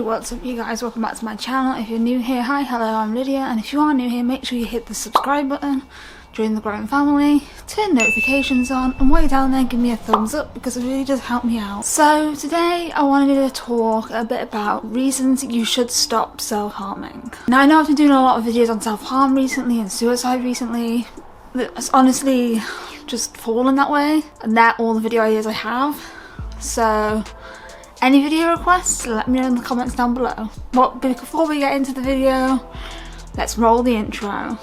what's up you guys, welcome back to my channel. If you're new here, hi, hello, I'm Lydia, and if you are new here, make sure you hit the subscribe button, join the growing family, turn notifications on, and while you're down there, give me a thumbs up because it really does help me out. So today I wanted to talk a bit about reasons you should stop self-harming. Now I know I've been doing a lot of videos on self-harm recently and suicide recently. It's honestly just fallen that way, and they're all the video ideas I have. So any video requests, let me know in the comments down below. But before we get into the video, let's roll the intro.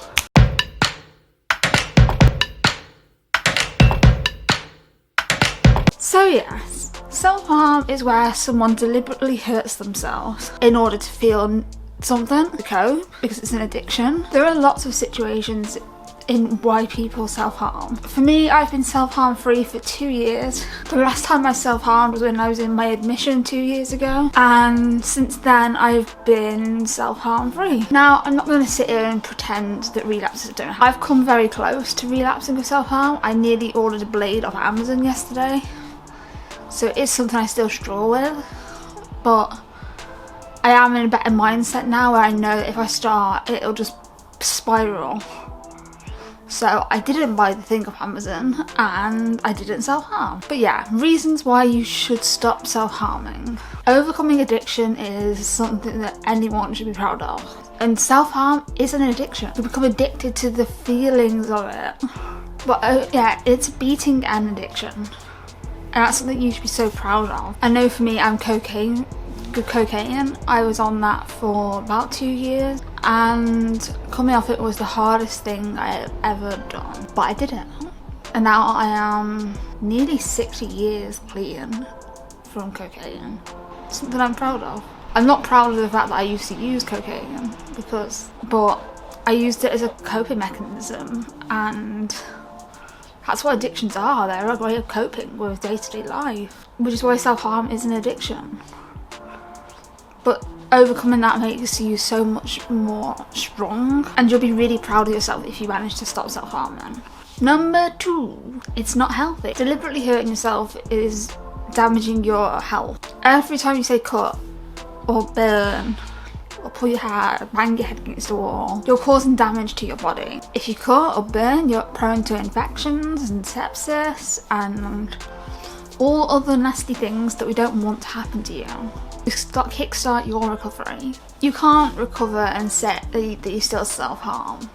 So yes, self-harm is where someone deliberately hurts themselves in order to feel something, to cope, because it's an addiction. There are lots of situations in why people self-harm. For me, I've been self-harm free for 2 years. The last time I self-harmed was when I was in my admission 2 years ago, and since then I've been self-harm free. Now, I'm not going to sit here and pretend that relapses don't happen. I've come very close to relapsing with self-harm. I nearly ordered a blade off Amazon yesterday, so it is something I still struggle with, but I am in a better mindset now where I know that if I start, it'll just spiral. So I didn't buy the thing off Amazon and I didn't self-harm. But yeah, reasons why you should stop self-harming. Overcoming addiction is something that anyone should be proud of. And self-harm is an addiction. You become addicted to the feelings of it. But yeah, it's beating an addiction. And that's something you should be so proud of. I know for me, I'm cocaine. I was on that for about 2 years, and coming off it was the hardest thing I had ever done, but I did it, and now I am nearly 60 years clean from cocaine. Something I'm proud of. I'm not proud of the fact that I used to use cocaine, but I used it as a coping mechanism, and that's what addictions are. They're a way of coping with day-to-day life, which is why self-harm is an addiction. But overcoming that makes you so much more strong, and you'll be really proud of yourself if you manage to stop self-harming. Number 2, it's not healthy. Deliberately hurting yourself is damaging your health. Every time you say cut or burn or pull your hair, bang your head against the wall, you're causing damage to your body. If you cut or burn, you're prone to infections and sepsis and all other nasty things that we don't want to happen to you. You kickstart your recovery. You can't recover and say that you still self-harm,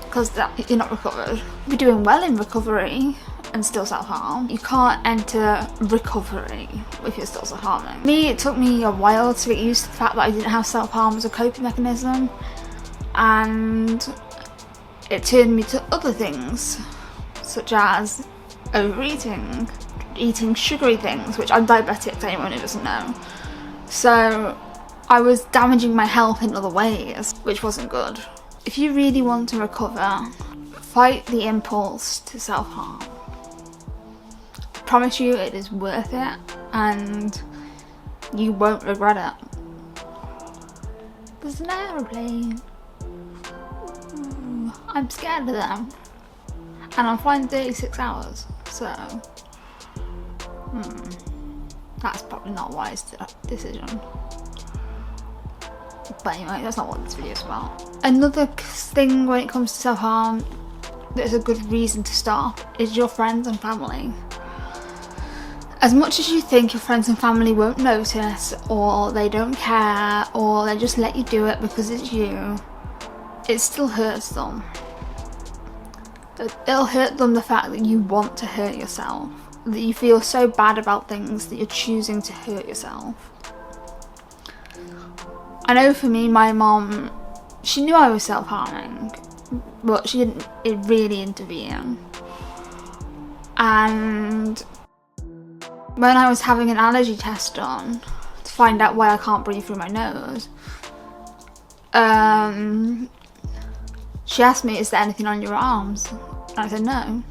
because you're not recovered. You're doing well in recovery and still self-harm. You can't enter recovery if you're still self-harming. Me, it took me a while to get used to the fact that I didn't have self-harm as a coping mechanism, and it turned me to other things, such as overeating, eating sugary things, which I'm diabetic to anyone who doesn't know. So I was damaging my health in other ways, which wasn't good. If you really want to recover, fight the impulse to self-harm. I promise you it is worth it, and you won't regret it. There's an aeroplane. I'm scared of them. And I'm flying 36 hours, so that's probably not a wise decision. But anyway, that's not what this video is about. Another thing when it comes to self-harm that is a good reason to stop is your friends and family. As much as you think your friends and family won't notice, or they don't care, or they just let you do it because it's you, it still hurts them. It'll hurt them the fact that you want to hurt yourself, that you feel so bad about things that you're choosing to hurt yourself. I know for me, my mom, she knew I was self-harming, but she didn't really intervene. And when I was having an allergy test done to find out why I can't breathe through my nose, she asked me, is there anything on your arms? And I said no,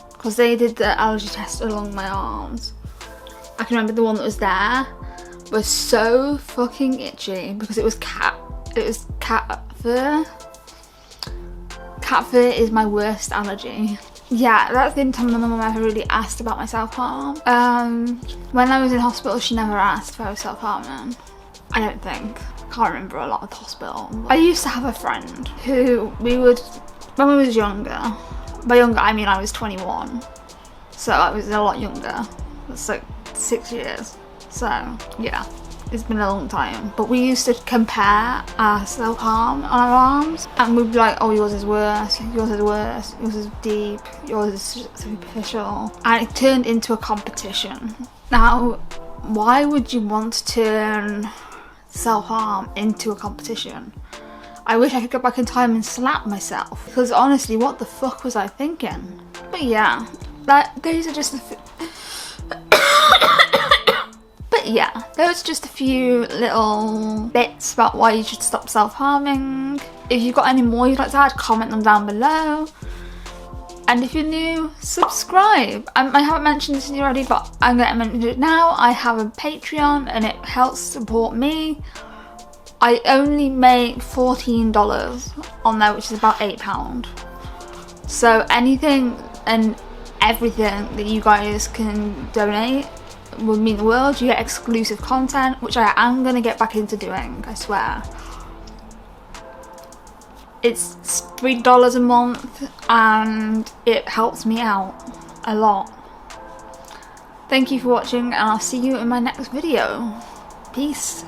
because they did the allergy test along my arms. I can remember the one that was there was so fucking itchy because it was cat fur. Cat fur is my worst allergy. yeah, that's the only time my mum ever really asked about my self-harm. When I was in hospital, she never asked if I was self-harming. I don't think. I can't remember a lot of the hospital. I used to have a friend who when we was younger, by younger I mean I was 21, so I was a lot younger. That's like 6 years. So yeah, it's been a long time. But we used to compare our self-harm on our arms, and we'd be like, oh, yours is worse, yours is worse, yours is deep, yours is superficial. And it turned into a competition. Now, why would you want to turn self-harm into a competition? I wish I could go back in time and slap myself, because honestly, what the fuck was I thinking? But yeah, those are just a few little bits about why you should stop self-harming. If you've got any more you'd like to add, comment them down below. And if you're new, subscribe. I haven't mentioned this to you already, but I'm going to mention it now. I have a Patreon and it helps support me. I only make $14 on there, which is about £8. So anything and everything that you guys can donate would mean the world. You get exclusive content, which I am going to get back into doing, I swear. It's $3 a month and it helps me out a lot. Thank you for watching, and I'll see you in my next video. Peace.